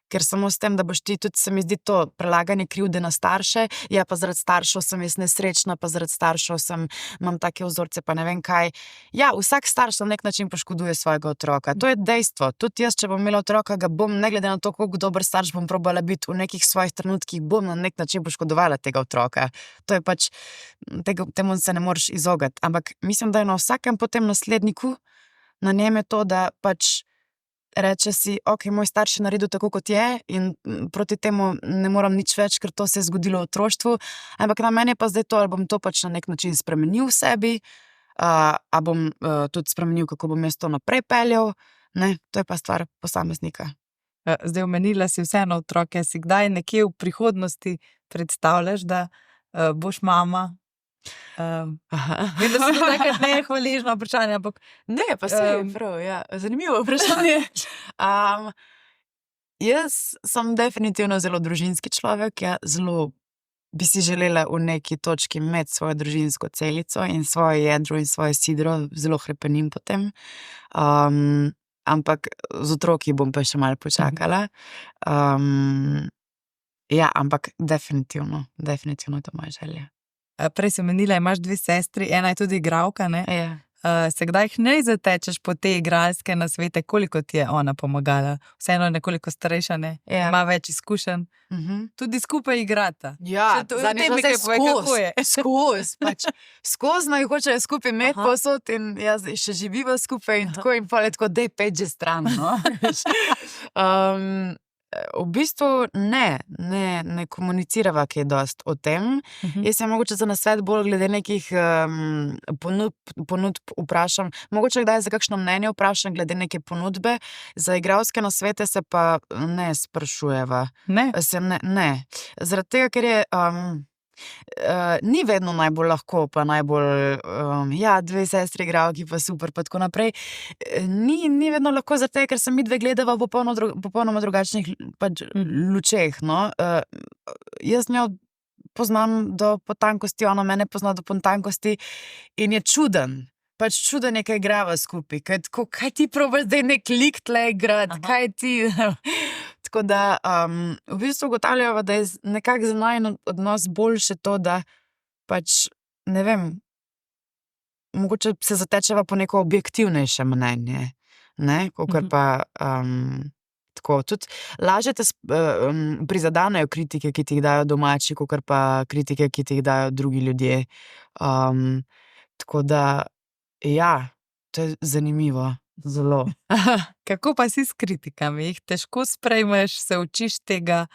ker samo s tem, da boš ti tudi, se mi zdi to prelaganje krivde na starše, pa zaradi staršev sem jaz nesrečna, pa zaradi staršev imam take vzorce, pa ne vem kaj. Vsak starš na nek način poškoduje svojega otroka, to je dejstvo. Tudi jaz, če bom imela otroka, ga bom, ne glede na to, koliko dober starš bom probala biti, v nekih svojih trenutkih bom na nek način poškodovala tega otroka. To je pač, temu se ne moreš izogati. Ampak mislim, da je na vsakem potem nasledniku, na njem je to, da pač reče si, moj starš je naredil tako, kot je in proti temu ne moram nič več, ker to se je zgodilo v otroštvu, ampak na meni je pa zdaj to, ali bom to pač na nek način spremenil v sebi, a bom tudi spremenil, kako bom jaz to naprej peljal, ne, to je pa stvar posameznika. Zdaj omenila si vseeno otroke, si kdaj nekje v prihodnosti predstavljaš, da boš mama? Vem, da si takrat hvaležna vprašanje, ampak ne, pa se je prav, zanimivo vprašanje. Jaz sem definitivno zelo družinski človek, zelo bi si želela v neki točki imeti svojo družinsko celico in svoje jedro in svoje sidro, zelo hrepenim potem. Ampak z otroki bom pa še malo počakala. Ampak definitivno je to moja želja. Prej si omenila, imaš 2 sestri, ena je tudi igralka, ne? Se kdaj zatečeš po te igralske nasvete, koliko ti je ona pomagala? Vseeno je nekoliko starejša, ne? Ima več izkušenj. Tudi skupaj igrata. Zadnje čase skozi naj hočejo skupaj imeti povsod in jaz še živiva skupaj in tako in pol je tako, dej pet že stran, no. V bistvu ne komunicirava kaj dost o tem. Jaz se mogoče za nasvet bolj glede nekih ponudb vprašam, mogoče kdaj za kakšno mnenje vprašam glede neke ponudbe, za igralske nasvete se pa ne sprašujeva. Ne? Ne. Zaradi tega, ker je ni vedno najbolj lahko, pa najbolj 2 sestri igralki, pa super, pa tako naprej. Ni vedno lahko, zaradi tega, ker se midve gledava v popolnoma drugačnih pač lučeh, no. Jaz njo poznam do potankosti, ona mene pozna do potankosti in je čuden. Pač čuden je, kaj igrava skupaj, kaj ti probaš zdaj nek lik tle igrati, kaj ti... Tako da v bistvu ugotavljava, da je nekako za najin odnos boljše to, da pač, ne vem, mogoče se zatečeva po neko objektivnejše mnenje, ne, kakor pa tako, tudi lažje te prizadanejo kritike, ki ti jih dajo domači, kakor pa kritike, ki ti jih dajo drugi ljudje. Tako da, to je zanimivo. Zelo. Kako pa si s kritikami? Jih težko sprejmeš, se učiš tega?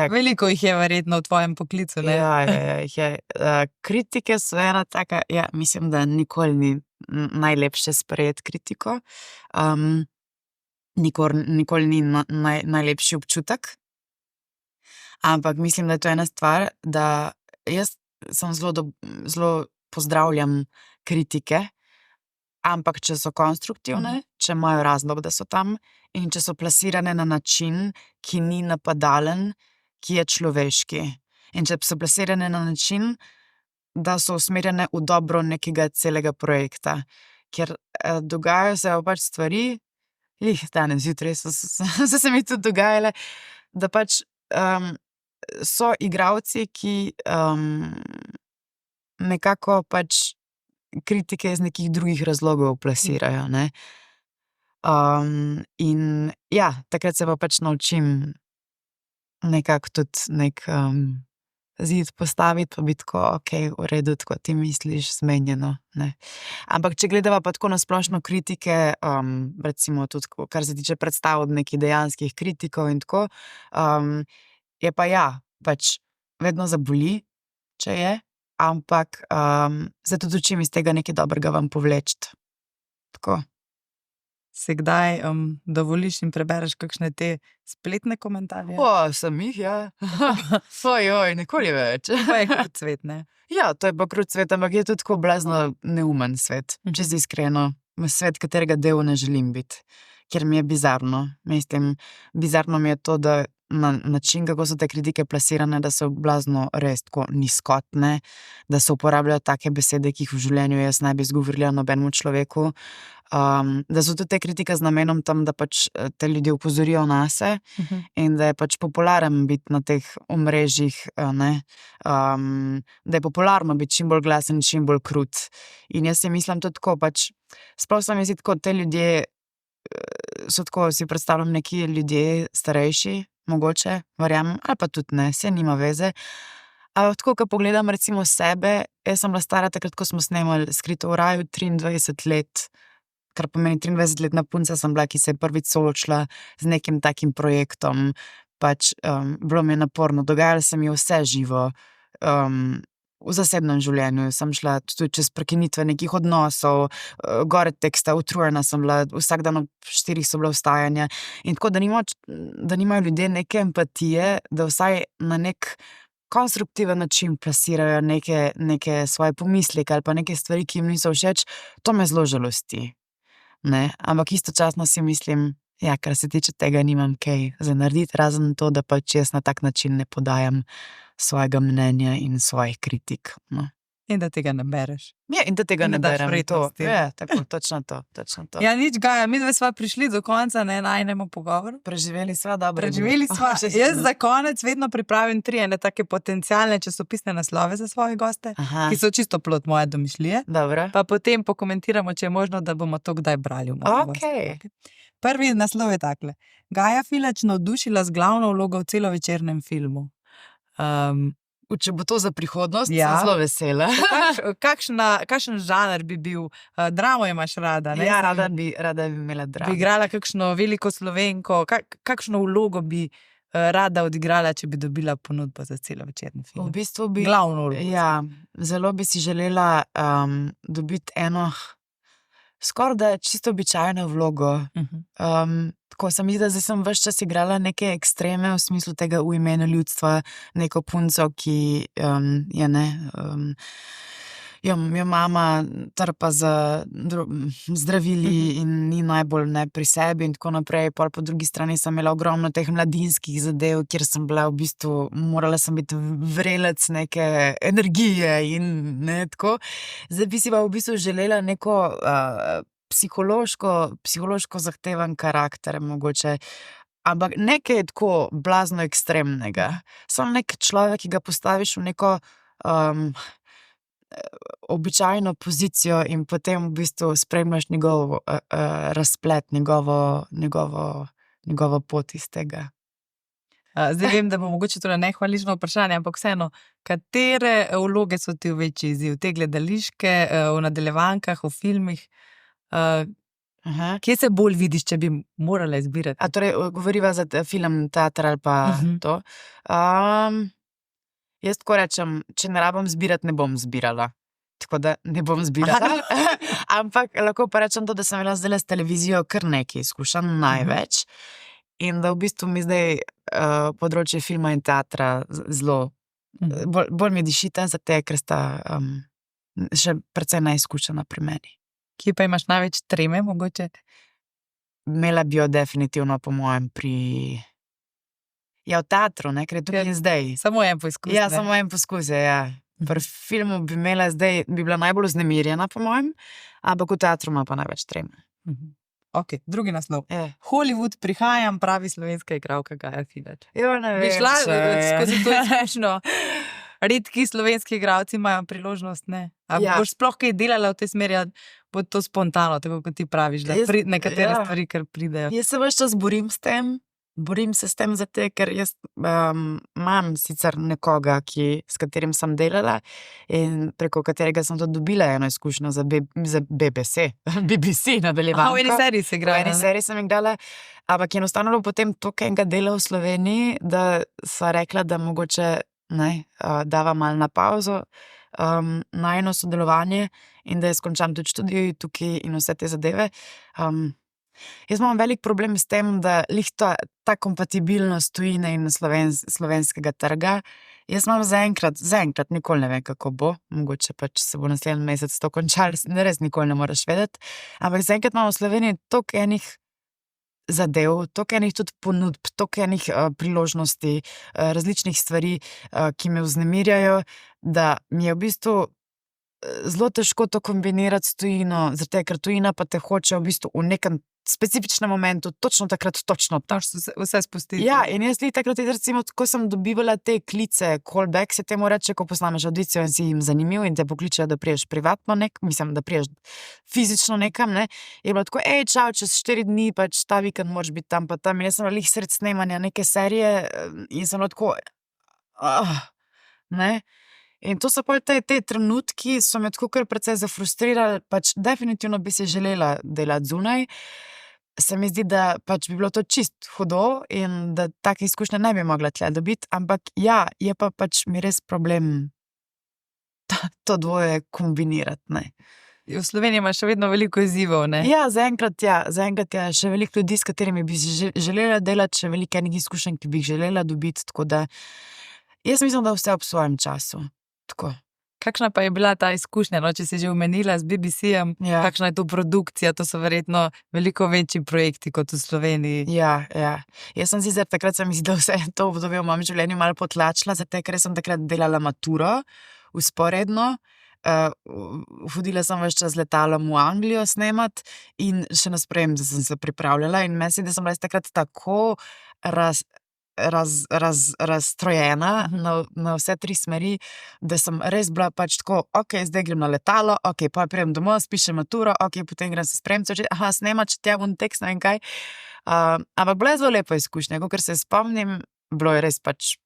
Veliko jih je verjetno v tvojem poklicu, ne? Kritike so ena taka, mislim, da nikoli ni najlepše sprejeti kritiko. Nikoli ni najlepši občutek. Ampak mislim, da je to ena stvar, da jaz sem zelo pozdravljam kritike, ampak če so konstruktivne, če imajo razlog, da so tam in če so plasirane na način, ki ni napadalen, ki je človeški. In če so plasirane na način, da so usmerjene v dobro nekega celega projekta. Ker dogajajo se pač stvari, danes zjutraj so se mi tudi dogajale, da pač so igralci, ki nekako pač kritike iz nekih drugih razlogov plasirajo, ne. In ja, takrat se pa pač naučim nekako tudi nek zid postaviti, pa biti tako, v redu, tako ti misliš, zmenjeno, ne. Ampak če gledava pa tako na splošno kritike, recimo tudi, kar se tiče predstav od nekih dejanskih kritikov in tako, je pa ja, pač vedno zaboli, če je, ampak se tudi učim iz tega nekaj dobrega vam povleči. Tako. Se kdaj dovoliš in prebereš kakšne te spletne komentarje? Sem jih, ja. Nikoli več. Pa je krut svet, ne? Ja, to je pa krut svet, ampak je tudi tako blazno neumen svet, čisto iskreno. Svet, katerega del ne želim biti, ker mi je bizarno. Mislim, bizarno mi je to, da na način, kako so te kritike plasirane, da so blazno res tako nizkotne, da se uporabljajo take besede, ki jih v življenju jaz ne bi izgovorila nobenemu človeku. Da so tudi te kritike z namenom tam, da pač te ljudje opozorijo nase in da je pač popularen biti na teh omrežjih, ne. Da je popularno biti čim bolj glasen, čim bolj krut. In jaz si mislim tudi tako, pač sploh se mi zdi tako, te ljudje so tako, si predstavljam neki ljudje starejši, mogoče, verjamem, ali pa tudi ne, saj nima veze. Ampak tako, ko pogledam recimo sebe, jaz sem bila stara takrat, ko smo snemali Skrito v raju, 23 let, kar pomeni 23-letna punca sem bila, ki se je prvič soočila z nekim takim projektom. Pač bilo mi je naporno, dogajalo se mi je vse živo. V zasebnem življenju sem šla tudi čez prekinitve nekih odnosov, gore teksta, utrujena sem bila, vsak dan ob 4 so bila vstajanja. In tako, da nimajo ljudje neke empatije, da vsaj na nek konstruktiven način plasirajo neke svoje pomisleke ali pa neke stvari, ki jim niso všeč, to me zelo žalosti. Ne, ampak istočasno si mislim, ja, kar se tiče tega, nimam kaj za narediti, razen to, da pač jaz na tak način ne podajam svojega mnenja in svojih kritik, no. In da tega ne bereš. Ja, in da tega ne daš berem, to. vrednosti. Ja, tako, točno to. Ja, nič, Gaja, midve sva prišli do konca najnemu pogovoru. Preživeli sva dobro. Preživeli sva. Jaz za konec vedno pripravim 3 ene take potencialne časopisne naslove za svoje goste, ki so čisto plod moje domišljije. Dobro. Pa potem pokomentiramo, če je možno, da bomo to kdaj brali v mojem gostu. Prvi naslov je takle. Gaja Filač navdušila z glavno vlogo v celovečernem filmu. Če bo to za prihodnost, Ja. sem zelo vesela. Kakšen žanr bi bil? Dramo imaš rada, ne? Ja, rada bi imela dramo. Bi igrala kakšno veliko Slovenko, kakšno vlogo bi rada odigrala, če bi dobila ponudbo za celovečerni V film? bistvu bi, Glavno vlogo. ja, zelo bi si želela dobiti eno skorajda čisto običajno vlogo. Tako se mi zdi, da zdaj sem ves čas igrala neke ekstreme v smislu tega V imenu ljudstva, neko punco, ki je jo mama trpa z zdravili in ni najbolj ne pri sebi in tako naprej. Pol po drugi strani sem imela ogromno teh mladinskih zadev, kjer sem bila v bistvu, morala sem biti vrelec neke energije in ne tako. Zdaj bi si pa v bistvu želela neko psihološko zahteven karakter, mogoče. Ampak nekaj je tako blazno ekstremnega. Samo nek človek, ki ga postaviš v neko običajno pozicijo in potem v bistvu spremljaš njegov razplet, njegovo pot iz tega. Zdaj vem, da bo mogoče to nehvaližno vprašanje, ampak vseeno, katere vloge so ti večji izziv? Te gledališke, v nadaljevankah, v filmih? Kje se bolj vidiš, če bi morala izbirati? A torej, govoriva za film, teater ali pa to? Jaz tako rečem, če ne rabim zbirati, ne bom zbirala. Tako da ne bom zbirala. Ampak lahko pa rečem to, da sem imela zdaj s televizijo kar nekaj izkušenj, največ. In da v bistvu mi zdaj področje filma in teatra zelo, bolj mi dišita, zato ker sta še precej neizkušena pri meni. Kje pa imaš največ treme, mogoče? Imela bi jo definitivno, po mojem, v teatru, ne, ker je tukaj in zdaj. Samo en poskus. Ja, samo en poskus, ja. Pri filmu bi imela zdaj, bi bila najbolj vznemirjena, po mojem, ampak v teatru ima pa največ treme. Ok, drugi naslov. Hollywood prihajam, pravi slovenska igralka Gaja Filač. Jo, ne vem. Bi šla skozi to izkušnjo? redki slovenski igralci imajo priložnost, ne? A Ja. boš sploh kaj delala v tej smeri, ali bo to spontano, tako kot ti praviš, da nekatere stvari, kar pridejo. Jaz se ves čas borim se s tem zato, ker jaz imam sicer nekoga, s katerim sem delala in preko katerega sem tudi dobila eno izkušnjo za BBC nadaljevanko. V eni seriji si igrala. V eni seriji sem igrala, ampak enostavno bilo potem toliko enega dela v Sloveniji, da sva rekla, da mogoče dava malo na pauzo najino sodelovanje in da jaz končam tudi študij tukaj in vse te zadeve. Jaz imam velik problem s tem, da ta kompatibilnost tujine in slovenskega trga. Jaz imam zaenkrat nikoli ne vem, kako bo, mogoče pač se bo naslednji mesec to končalo, res nikoli ne moreš vedeti, ampak zaenkrat imamo v Sloveniji toliko enih zadev, toliko enih tudi ponudb, toliko enih priložnosti, različnih stvari, ki me vznemirjajo, da mi je v bistvu zelo težko to kombinirati s tujino, zato ker tujina pa te hoče v bistvu v nekem specifičnem momentu, točno takrat, vse spustiti. Ja, in jaz takrat, recimo, ko sem dobivala te klice, callback se temu reče, ko posnameš audicijo in si jim zanimiv in te pokličejo, da priješ privatno da priješ fizično nekam, je bilo tako, čau, čez 4 dni, pač ta vikend moraš biti tam pa tam, in jaz sem lih sred snemanja neke serije in sem tako, In to so pa te trenutki, so me tako kar precej zafrustrirali, pač definitivno bi si želela delati zunaj. Se mi zdi, da pač bi bilo to čist hudo in da take izkušnje ne bi mogla tle dobiti, ampak ja, je pa pač mi res problem to dvoje kombinirati, V Sloveniji imaš še vedno veliko izzivov, ne? Ja, zaenkrat je še veliko ljudi, s katerimi bi si želela delati, še veliko enih izkušenj, ki bi jih želela dobiti, tako da jaz mislim, da vse ob svojem času. Tako. Kakšna pa je bila ta izkušnja, če si že omenila z BBC-jem, kakšna je to produkcija, to so verjetno veliko večji projekti kot v Sloveniji. Ja. Jaz sem sicer takrat, se mi zdi, da vse to obdobje v mojem življenju malo potlačila, zato ker sem takrat delala maturo vzporedno. Hodila sem ves čas z letalom v Anglijo snemat in še na sprejem, da sem se pripravljala in meni se, da sem bila takrat tako razstrojena na vse 3 smeri, da sem res bila pač tako, zdaj grem na letalo, pa pridem domov, spišem maturo, potem grem se sprejem, snemat, če tja bom tekst, ne vem kaj. Ampak bila je zelo lepa izkušnja, ker se spomnim, bilo je res pač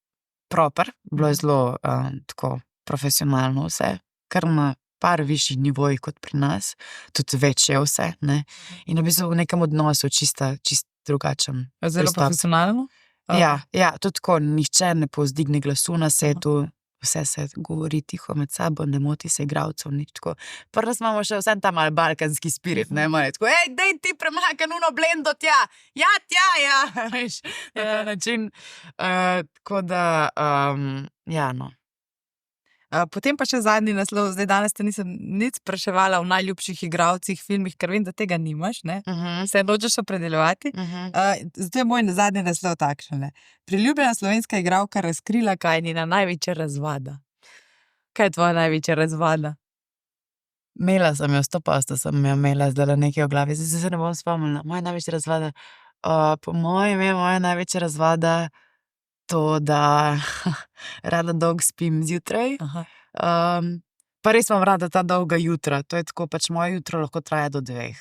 proper, bilo je zelo tako profesionalno vse, kar na par višjih nivojih kot pri nas, tudi večje vse, in v bistvu v nekem odnosu čist drugačen. Zelo profesionalno? Ja, tudi tako, nihče ne povzdigne glasu na setu, vse se govori tiho med sabo, ne moti se igralcev, nič tako. Prvo imamo še vsem ta mal balkanski spirit, malo tako, daj ti premakaj nuno blendo tja, ja, veš, na ta način, tako da, Potem pa še zadnji naslov, zdaj danes te nisem nič spraševala o najljubših igralcih, filmih, ker vem, da tega nimaš, se nočeš opredeljevati. Zato je moj zadnji naslov takšen. Priljubljena slovenska igralka razkrila, kaj je njena največja razvada. Kaj je tvoja največja razvada? Imela sem jo 100%, sem jo imela zdaj nekaj v glavi, zdaj se ne bom spomnila. Moja največja razvada, po mojem je moja največja razvada to, da rada dolgo spim zjutraj. Pa res imam rada ta dolga jutra. To je tako, pač moje jutro lahko traja do 2.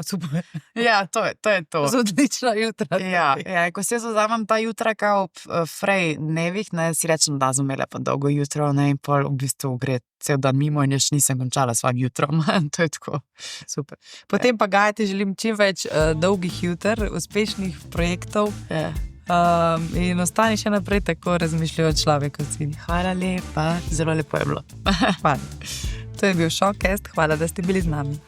Super. Ja, to je to. To so odlična jutra. Ja, ko se vzamem ta jutra kao frej dnevih, si rečem, da sem imela pa dolgo jutro, in pol v bistvu gre cel dan mimo in jaz nisem končala s svojim jutrom. To je tako. Super. Potem pa Gaja, ti želim čim več dolgih jutr, uspešnih projektov. In ostani še naprej tako razmišljajoč človek kot si. Hvala lepa, zelo lepo je bilo. Hvala. To je bil Showcast, hvala, da ste bili z nami.